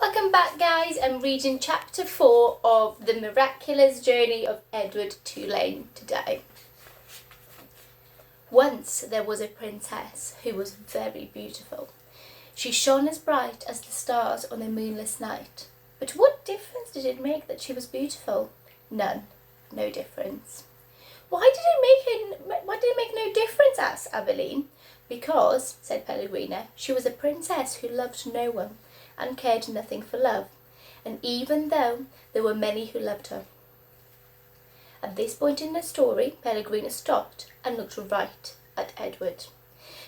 Welcome back, guys. I'm reading chapter 4 of The Miraculous Journey of Edward Tulane today. Once there was a princess who was very beautiful. She shone as bright as the stars on a moonless night. But what difference did it make that she was beautiful? None. No difference. Why did it make no difference? Asked Abilene. Because, said Pellegrina, she was a princess who loved no one and cared nothing for love, and even though there were many who loved her. At this point in the story, Pellegrina stopped and looked right at Edward.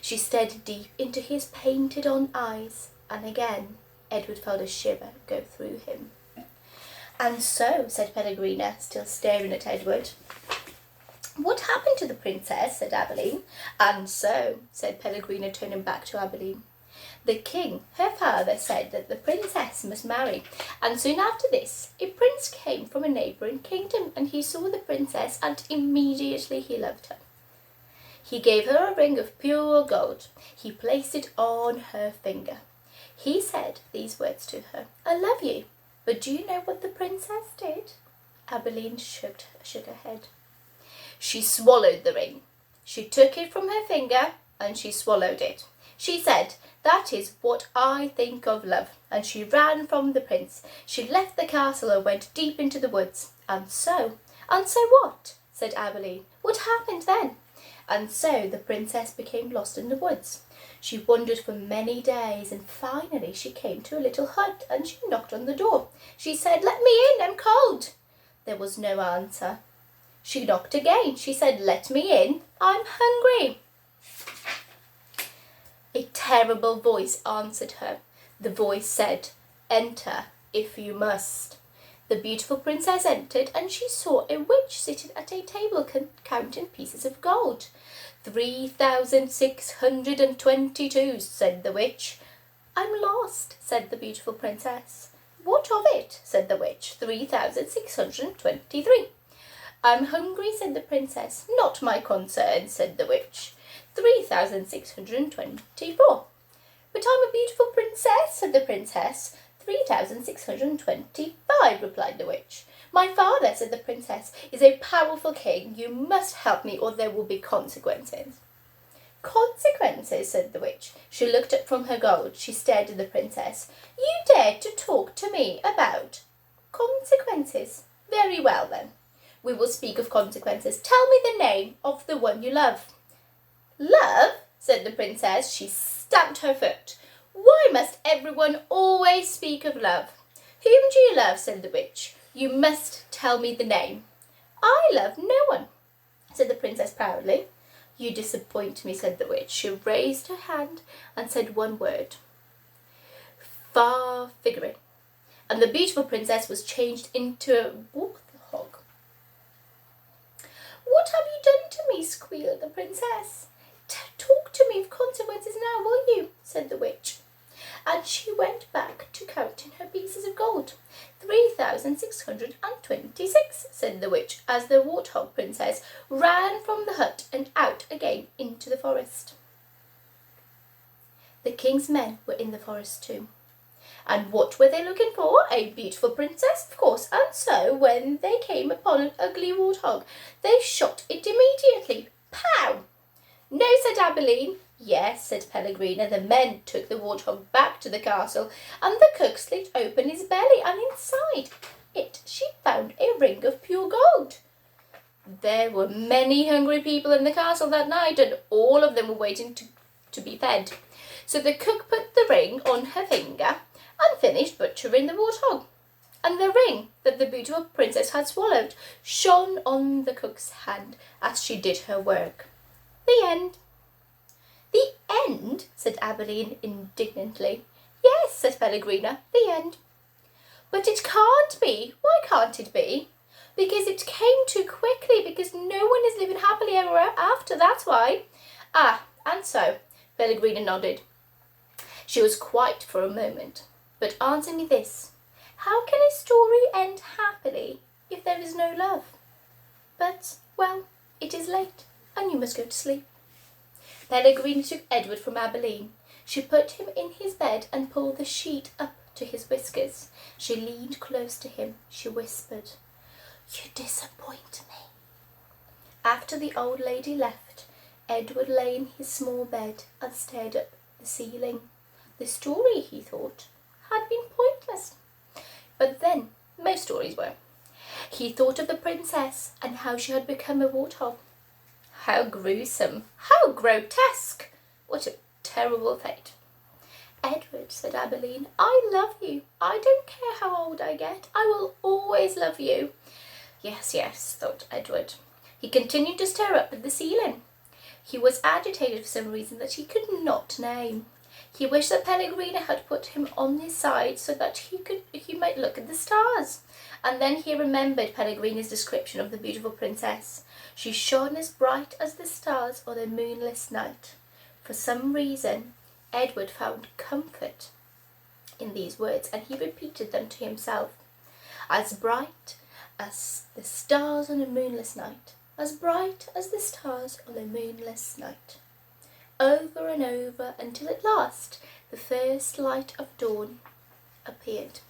She stared deep into his painted-on eyes, and again Edward felt a shiver go through him. And so, said Pellegrina, still staring at Edward. What happened to the princess? Said Abilene. And so, said Pellegrina, turning back to Abilene. The king, her father, said that the princess must marry, and soon after this a prince came from a neighbouring kingdom, and he saw the princess, and immediately he loved her. He gave her a ring of pure gold. He placed it on her finger. He said these words to her, "I love you." But do you know what the princess did? Abilene shook her head. She swallowed the ring. She took it from her finger and she swallowed it. She said, "That is what I think of love." And she ran from the prince. She left the castle and went deep into the woods. And so what? Said Abilene. What happened then? And so the princess became lost in the woods. She wandered for many days, and finally she came to a little hut, and she knocked on the door. She said, "Let me in, I'm cold." There was no answer. She knocked again. She said, "Let me in, I'm hungry." A terrible voice answered her. The voice said, "Enter, if you must." The beautiful princess entered, and she saw a witch sitting at a table counting pieces of gold. 3,622, said the witch. "I'm lost," said the beautiful princess. "What of it?" said the witch. 3,623. "I'm hungry," said the princess. "Not my concern," said the witch. 3,624. "But I'm a beautiful princess," said the princess. 3,625, replied the witch. "My father," said the princess, "is a powerful king. You must help me or there will be consequences." "Consequences," said the witch. She looked up from her gold. She stared at the princess. "You dare to talk to me about consequences? Very well then. We will speak of consequences. Tell me the name of the one you love." "Love?" said the princess. She stamped her foot. "Why must everyone always speak of love?" "Whom do you love?" said the witch. "You must tell me the name." "I love no one," said the princess proudly. "You disappoint me," said the witch. She raised her hand and said one word. "Far-figuring." And the beautiful princess was changed into a warthog. "What have you done to me?" squealed the princess. "Talk to me of consequences now, will you?" said the witch. And she went back to counting her pieces of gold. 3,626, said the witch, as the warthog princess ran from the hut and out again into the forest. The king's men were in the forest too. And what were they looking for? A beautiful princess, of course. And so, when they came upon an ugly warthog, they shot it immediately. Pow! "No," said Abilene. "Yes," said Pellegrina. The men took the warthog back to the castle, and the cook slit open his belly, and inside it she found a ring of pure gold. There were many hungry people in the castle that night, and all of them were waiting to be fed. So the cook put the ring on her finger and finished butchering the warthog. And the ring that the beautiful princess had swallowed shone on the cook's hand as she did her work. The end. "The end?" said Abilene indignantly. "Yes," said Pellegrina, "the end." "But it can't be." "Why can't it be?" "Because it came too quickly, because no one is living happily ever after, that's why." "Ah, and so," Pellegrina nodded. She was quiet for a moment. "But answer me this. How can a story end happily if there is no love? But, well, it is late, and you must go to sleep." Pellegrina took Edward from Abilene. She put him in his bed and pulled the sheet up to his whiskers. She leaned close to him. She whispered, "You disappoint me." After the old lady left, Edward lay in his small bed and stared up the ceiling. The story, he thought, had been pointless. But then, most stories were. He thought of the princess and how she had become a warthog. How gruesome! How grotesque! What a terrible fate! "Edward," said Abilene, "I love you. I don't care how old I get. I will always love you." Yes, yes, thought Edward. He continued to stare up at the ceiling. He was agitated for some reason that he could not name. He wished that Pellegrina had put him on his side so that he might look at the stars. And then he remembered Pellegrina's description of the beautiful princess. She shone as bright as the stars on a moonless night. For some reason, Edward found comfort in these words, and he repeated them to himself. As bright as the stars on a moonless night. As bright as the stars on a moonless night. Over and over until at last the first light of dawn appeared.